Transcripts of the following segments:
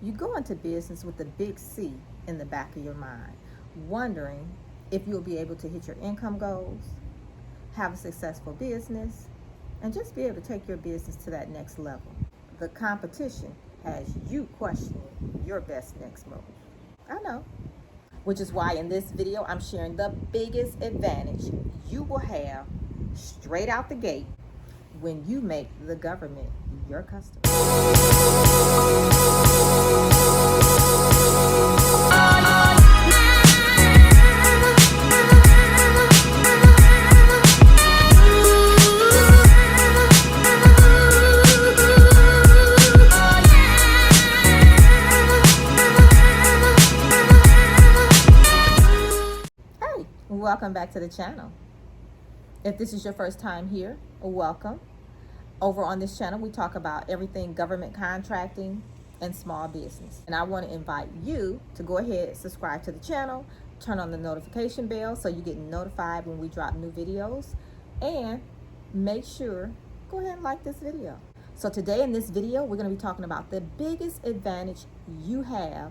You go into business with the big C in the back of your mind, wondering if you'll be able to hit your income goals, have a successful business, and just be able to take your business to that next level. The competition has you questioning your best next move. I know. Which is why in this video, I'm sharing the biggest advantage you will have straight out the gate when you make the government your customer. Hey, welcome back to the channel. If this is your first time here, welcome. Over on this channel, we talk about everything government contracting and small business. And I want to invite you to go ahead, subscribe to the channel, turn on the notification bell so you get notified when we drop new videos, and make sure, go ahead and like this video. So today in this video, we're going to be talking about the biggest advantage you have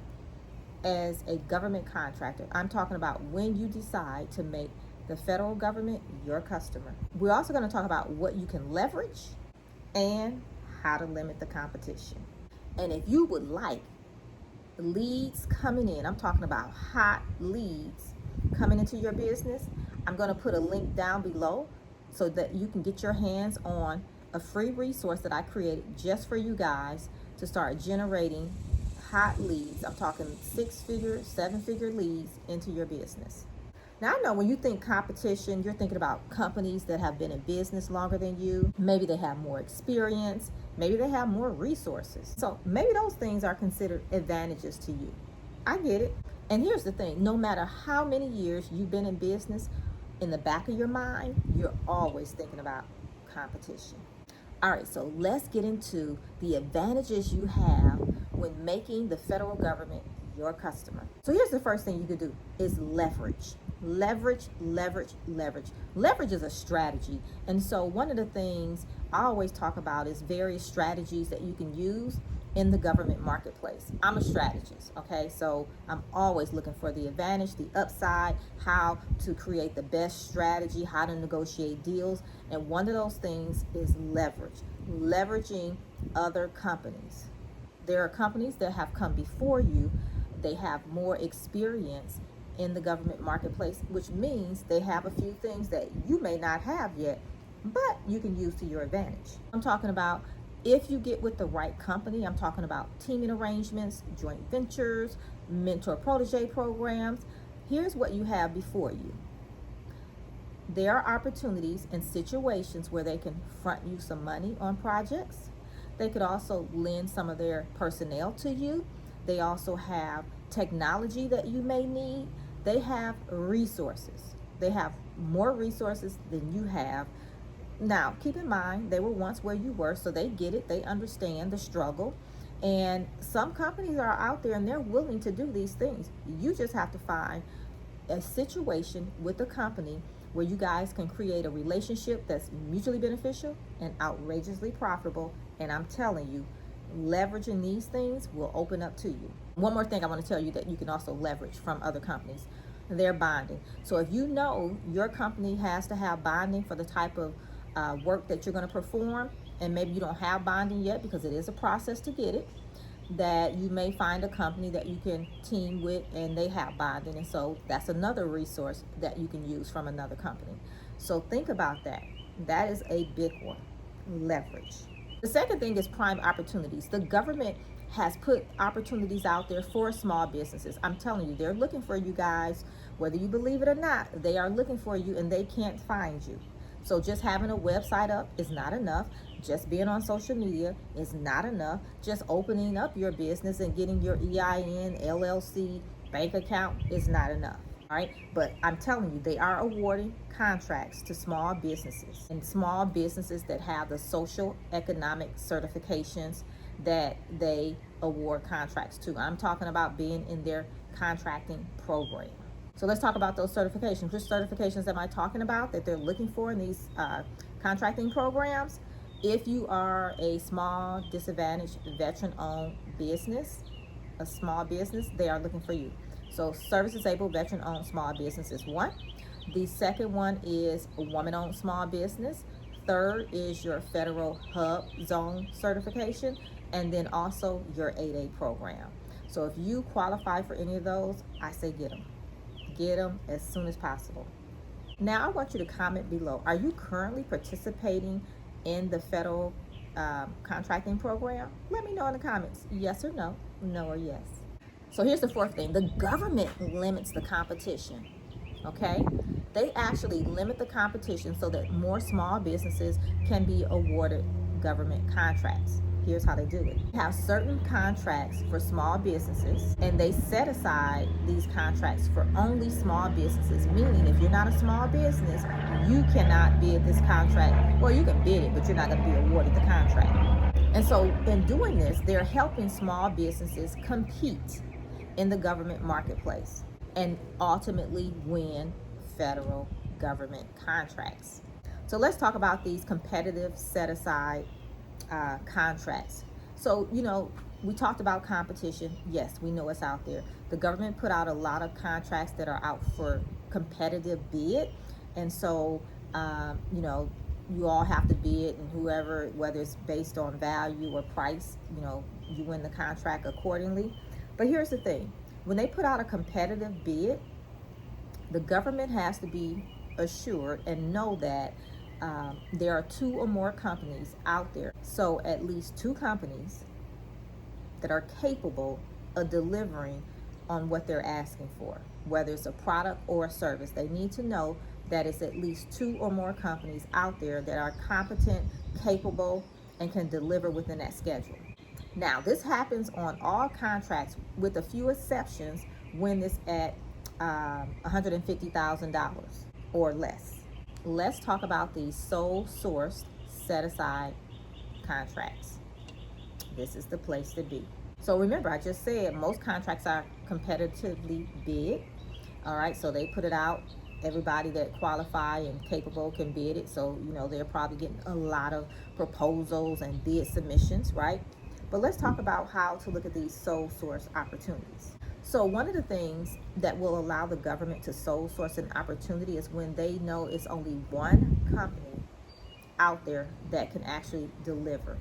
as a government contractor. I'm talking about when you decide to make the federal government your customer. We're also going to talk about what you can leverage and how to limit the competition. And if you would like leads coming in, I'm talking about hot leads coming into your business, I'm going to put a link down below so that you can get your hands on a free resource that I created just for you guys to start generating hot leads. I'm talking 6-figure, 7-figure leads into your business. Now, I know when you think competition, you're thinking about companies that have been in business longer than you. Maybe they have more experience. Maybe they have more resources. So maybe those things are considered advantages to you. I get it. And here's the thing, no matter how many years you've been in business, in the back of your mind, you're always thinking about competition. All right, so let's get into the advantages you have when making the federal government your customer. So here's the first thing you could do is leverage. Leverage is a strategy. And so one of the things I always talk about is various strategies that you can use in the government marketplace. I'm a strategist, okay? So I'm always looking for the advantage, the upside, how to create the best strategy, how to negotiate deals. And one of those things is leverage, leveraging other companies. There are companies that have come before you. They have more experience in the government marketplace, which means they have a few things that you may not have yet, but you can use to your advantage. I'm talking about if you get with the right company, I'm talking about teaming arrangements, joint ventures, mentor-protege programs. Here's what you have before you. There are opportunities and situations where they can front you some money on projects. They could also lend some of their personnel to you. They also have technology that you may need. They have resources. They have more resources than you have. Now, keep in mind, they were once where you were, so they get it. They understand the struggle. And some companies are out there and they're willing to do these things. You just have to find a situation with a company where you guys can create a relationship that's mutually beneficial and outrageously profitable. And I'm telling you, leveraging these things will open up to you. One more thing I want to tell you that you can also leverage from other companies, their bonding. So if you know your company has to have bonding for the type of work that you're going to perform, and maybe you don't have bonding yet because it is a process to get it, that you may find a company that you can team with and they have bonding. And so that's another resource that you can use from another company. So think about that. That is a big one, leverage. The second thing is prime opportunities. The government has put opportunities out there for small businesses. I'm telling you, they're looking for you guys, whether you believe it or not. They are looking for you and they can't find you. So just having a website up is not enough. Just being on social media is not enough. Just opening up your business and getting your EIN, LLC, bank account is not enough. All right, but I'm telling you, they are awarding contracts to small businesses and small businesses that have the social economic certifications that they award contracts to. I'm talking about being in their contracting program. So let's talk about those certifications. Which certifications am I talking about that they're looking for in these contracting programs? If you are a small, disadvantaged, veteran-owned business, a small business, they are looking for you. So service disabled veteran owned small business is one. The second one is a woman owned small business. Third is your federal hub zone certification, and then also your 8A program. So if you qualify for any of those, I say get them. Get them as soon as possible. Now I want you to comment below. Are you currently participating in the federal contracting program? Let me know in the comments. Yes or no, no or yes. So here's the fourth thing. The government limits the competition. Okay? They actually limit the competition so that more small businesses can be awarded government contracts. Here's how they do it. They have certain contracts for small businesses, and they set aside these contracts for only small businesses, meaning if you're not a small business, you cannot bid this contract. Well, you can bid it, but you're not going to be awarded the contract. And so in doing this, they're helping small businesses compete in the government marketplace and ultimately win federal government contracts. So let's talk about these competitive set-aside contracts. So, we talked about competition. Yes, we know it's out there. The government put out a lot of contracts that are out for competitive bid. And so, you all have to bid, and whoever, whether it's based on value or price, you win the contract accordingly. But here's the thing. When they put out a competitive bid, the government has to be assured and know that there are two or more companies out there. So at least two companies that are capable of delivering on what they're asking for, whether it's a product or a service. They need to know that it's at least two or more companies out there that are competent, capable, and can deliver within that schedule. Now, this happens on all contracts with a few exceptions when it's at $150,000 or less. Let's talk about these sole source set-aside contracts. This is the place to be. So remember, I just said most contracts are competitively bid. All right, so they put it out. Everybody that qualify and capable can bid it. So, they're probably getting a lot of proposals and bid submissions, right? But let's talk about how to look at these sole source opportunities. So one of the things that will allow the government to sole source an opportunity is when they know it's only one company out there that can actually deliver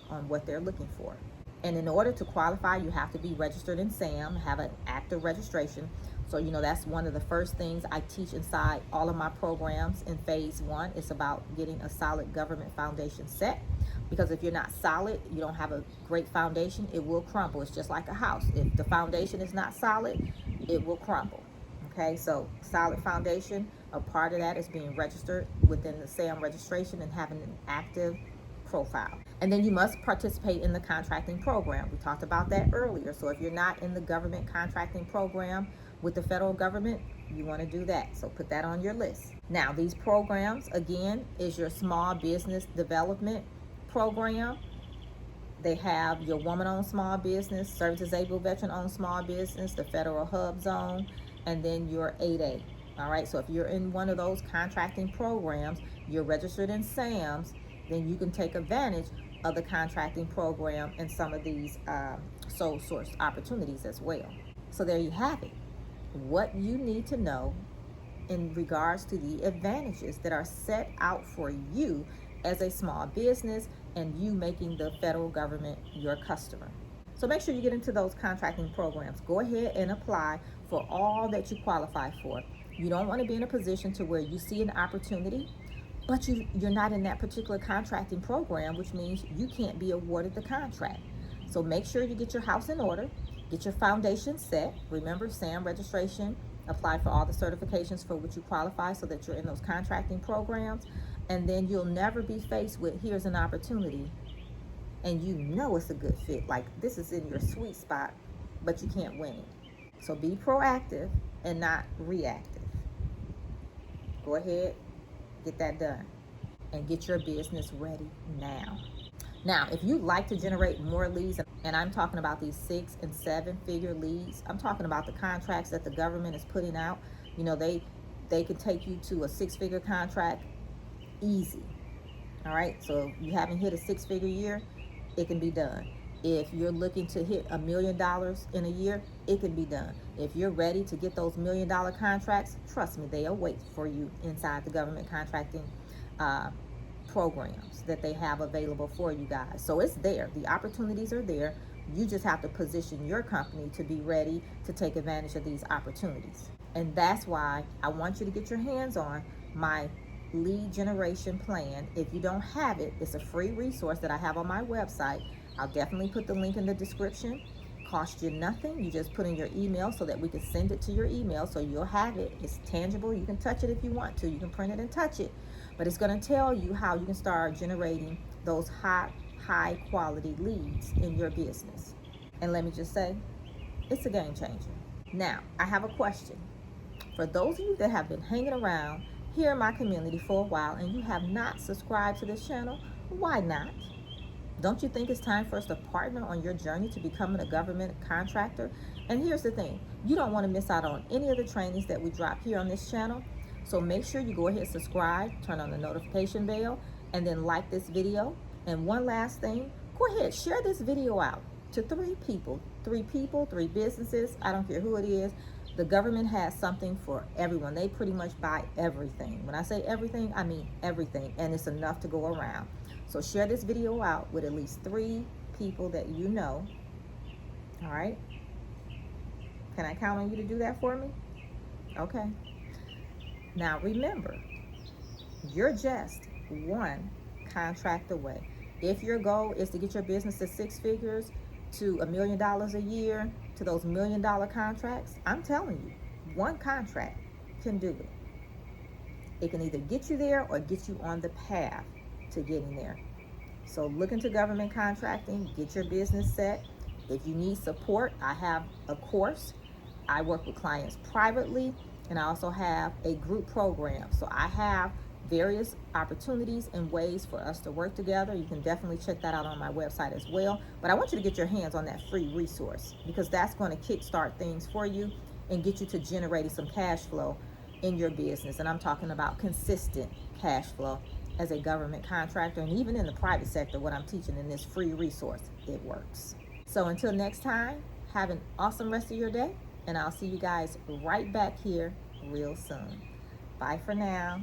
on what they're looking for. And in order to qualify, you have to be registered in SAM, have an active registration. So, that's one of the first things I teach inside all of my programs in phase one. It's about getting a solid government foundation set. Because if you're not solid, you don't have a great foundation, it will crumble. It's just like a house. If the foundation is not solid, it will crumble. Okay, so solid foundation, a part of that is being registered within the SAM registration and having an active profile. And then you must participate in the contracting program. We talked about that earlier. So if you're not in the government contracting program with the federal government, you want to do that. So put that on your list. Now, these programs, again, is your small business development program. They have your woman-owned small business, service disabled veteran-owned small business, the federal hub zone, and then your 8A. All right, so if you're in one of those contracting programs, you're registered in SAMS, then you can take advantage of the contracting program and some of these sole source opportunities as well. So there you have it. What you need to know in regards to the advantages that are set out for you as a small business and you making the federal government your customer. So make sure you get into those contracting programs. Go ahead and apply for all that you qualify for. You don't want to be in a position to where you see an opportunity, but you're not in that particular contracting program, which means you can't be awarded the contract. So make sure you get your house in order, get your foundation set. Remember, SAM registration, apply for all the certifications for which you qualify so that you're in those contracting programs. And then you'll never be faced with, here's an opportunity, and it's a good fit. Like, this is in your sweet spot, but you can't win it. So be proactive and not reactive. Go ahead, get that done, and get your business ready now. Now, if you'd like to generate more leads, and I'm talking about these 6 and 7 figure leads, I'm talking about the contracts that the government is putting out. They can take you to a 6-figure contract easy. All right, so if you haven't hit a 6-figure year, it can be done. If you're looking to hit $1 million in a year, it can be done. If you're ready to get those $1 million contracts, trust me, they await for you inside the government contracting programs that they have available for you guys. So it's there. The opportunities are there. You just have to position your company to be ready to take advantage of these opportunities. And that's why I want you to get your hands on my lead generation plan. If you don't have it, it's a free resource that I have on my website. I'll definitely put the link in the description. Cost you nothing. You just put in your email so that we can send it to your email, so you'll have it. It's tangible. You can touch it if you want to. You can print it and touch it. But it's going to tell you how you can start generating those high quality leads in your business. And let me just say, it's a game changer. Now, I have a question. For those of you that have been hanging around here in my community for a while and you have not subscribed to this channel, why not? Don't you think it's time for us to partner on your journey to becoming a government contractor? And here's the thing, you don't want to miss out on any of the trainings that we drop here on this channel. So make sure you go ahead and subscribe, turn on the notification bell, and then like this video. And one last thing, go ahead, share this video out to 3 people, 3 businesses, I don't care who it is. The government has something for everyone. They pretty much buy everything. When I say everything, I mean everything, and it's enough to go around. So share this video out with at least 3 people that you know. All right? Can I count on you to do that for me? Okay. Now remember, you're just one contract away. If your goal is to get your business to 6 figures, to $1 million a year, to those $1 million contracts, I'm telling you, one contract can do it. It can either get you there or get you on the path to getting there. So look into government contracting, get your business set. If you need support, I have a course. I work with clients privately, and I also have a group program. So I have various opportunities and ways for us to work together. You can definitely check that out on my website as well. But I want you to get your hands on that free resource, because that's going to kickstart things for you and get you to generating some cash flow in your business. And I'm talking about consistent cash flow as a government contractor, and even in the private sector. What I'm teaching in this free resource, it works. So until next time, have an awesome rest of your day, and I'll see you guys right back here real soon. Bye for now.